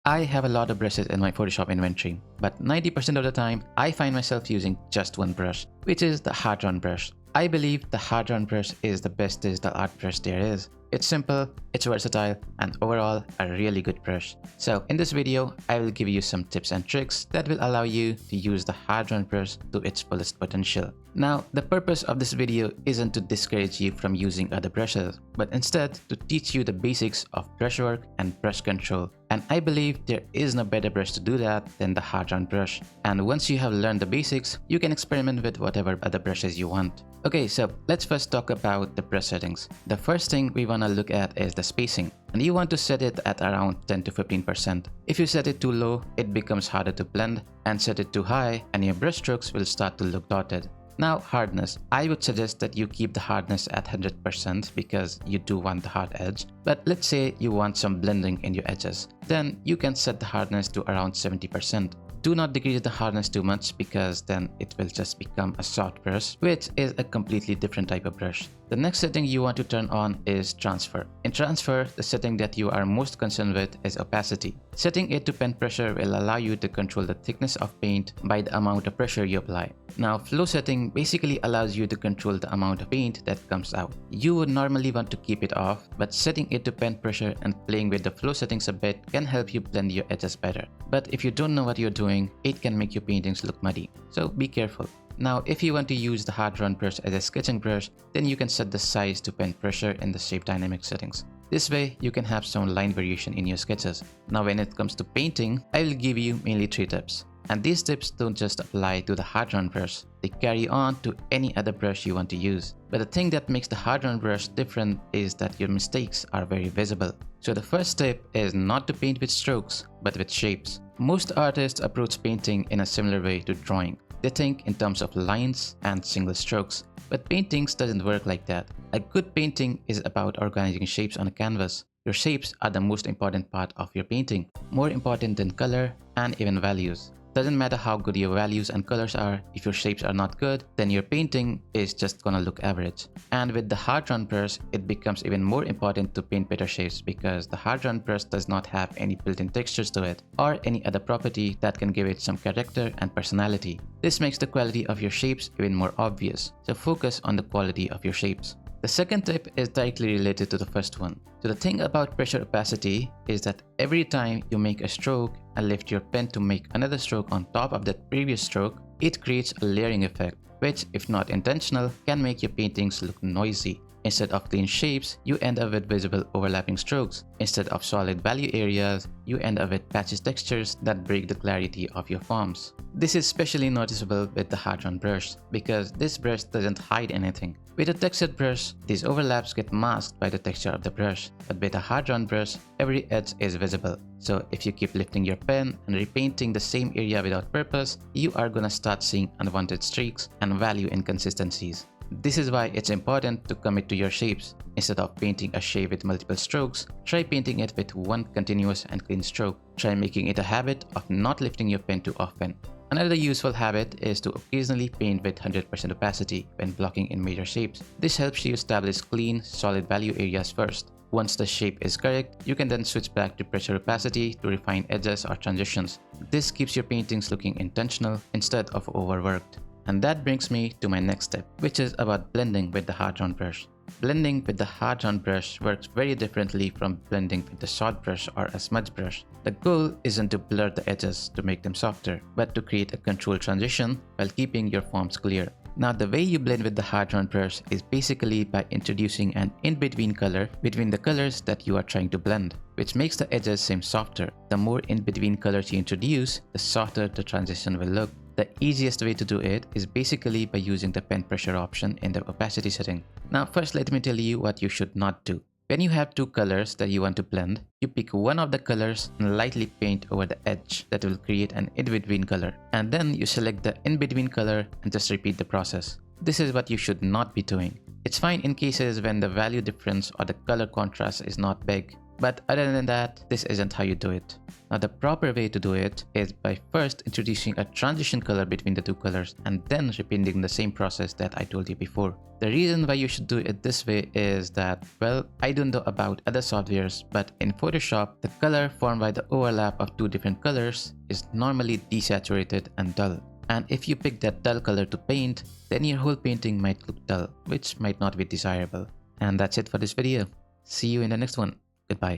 I have a lot of brushes in my Photoshop inventory, but 90% of the time, I find myself using just one brush, which is the hard round brush. I believe the hard round brush is the best digital art brush there is. It's simple, it's versatile, and overall a really good brush. So in this video, I will give you some tips and tricks that will allow you to use the hard round brush to its fullest potential. Now, the purpose of this video isn't to discourage you from using other brushes, but instead to teach you the basics of brushwork and brush control. And I believe there is no better brush to do that than the hard round brush. And once you have learned the basics, you can experiment with whatever other brushes you want. Okay, so let's first talk about the brush settings. The first thing we want to look at is the spacing, and you want to set it at around 10 to 15%. If you set it too low, it becomes harder to blend, and set it too high and your brush strokes will start to look dotted. Now, hardness. I would suggest that you keep the hardness at 100% because you do want the hard edge. But let's say you want some blending in your edges. Then you can set the hardness to around 70%. Do not decrease the hardness too much because then it will just become a soft brush, which is a completely different type of brush. The next setting you want to turn on is transfer. In transfer, the setting that you are most concerned with is opacity. Setting it to pen pressure will allow you to control the thickness of paint by the amount of pressure you apply. Now, flow setting basically allows you to control the amount of paint that comes out. You would normally want to keep it off, but setting it to pen pressure and playing with the flow settings a bit can help you blend your edges better. But if you don't know what you're doing, it can make your paintings look muddy. So be careful. Now, if you want to use the hard round brush as a sketching brush, then you can set the size to pen pressure in the shape dynamic settings. This way, you can have some line variation in your sketches. Now, when it comes to painting, I will give you mainly 3 tips. And these tips don't just apply to the hard round brush, they carry on to any other brush you want to use. But the thing that makes the hard round brush different is that your mistakes are very visible. So the first tip is not to paint with strokes, but with shapes. Most artists approach painting in a similar way to drawing. They think in terms of lines and single strokes, but paintings doesn't work like that. A good painting is about organizing shapes on a canvas. Your shapes are the most important part of your painting, more important than color and even values. Doesn't matter how good your values and colors are, if your shapes are not good, then your painting is just gonna look average. And with the hard round brush, it becomes even more important to paint better shapes because the hard round brush does not have any built-in textures to it or any other property that can give it some character and personality. This makes the quality of your shapes even more obvious, so focus on the quality of your shapes. The second tip is directly related to the first one. So the thing about pressure opacity is that every time you make a stroke and lift your pen to make another stroke on top of that previous stroke, it creates a layering effect, which, if not intentional, can make your paintings look noisy. Instead of clean shapes, you end up with visible overlapping strokes. Instead of solid value areas, you end up with patchy textures that break the clarity of your forms. This is especially noticeable with the hard round brush because this brush doesn't hide anything. With a textured brush, these overlaps get masked by the texture of the brush, but with a hard round brush, every edge is visible. So if you keep lifting your pen and repainting the same area without purpose, you are gonna start seeing unwanted streaks and value inconsistencies. This is why it's important to commit to your shapes. Instead of painting a shape with multiple strokes, try painting it with one continuous and clean stroke. Try making it a habit of not lifting your pen too often. Another useful habit is to occasionally paint with 100% opacity when blocking in major shapes. This helps you establish clean, solid value areas first. Once the shape is correct, you can then switch back to pressure opacity to refine edges or transitions. This keeps your paintings looking intentional instead of overworked. And that brings me to my next step, which is about blending with the hard round brush. Blending with the hard round brush works very differently from blending with the salt brush or a smudge brush. The goal isn't to blur the edges to make them softer, but to create a controlled transition while keeping your forms clear. Now, the way you blend with the hard round brush is basically by introducing an in-between color between the colors that you are trying to blend, which makes the edges seem softer. The more in-between colors you introduce, the softer the transition will look. The easiest way to do it is basically by using the pen pressure option in the opacity setting. Now, first let me tell you what you should not do. When you have 2 colors that you want to blend, you pick one of the colors and lightly paint over the edge that will create an in-between color. And then you select the in-between color and just repeat the process. This is what you should not be doing. It's fine in cases when the value difference or the color contrast is not big. But other than that, this isn't how you do it. Now the proper way to do it is by first introducing a transition color between the two colors and then repeating the same process that I told you before. The reason why you should do it this way is that, well, I don't know about other softwares, but in Photoshop, the color formed by the overlap of two different colors is normally desaturated and dull. And if you pick that dull color to paint, then your whole painting might look dull, which might not be desirable. And that's it for this video. See you in the next one. Goodbye.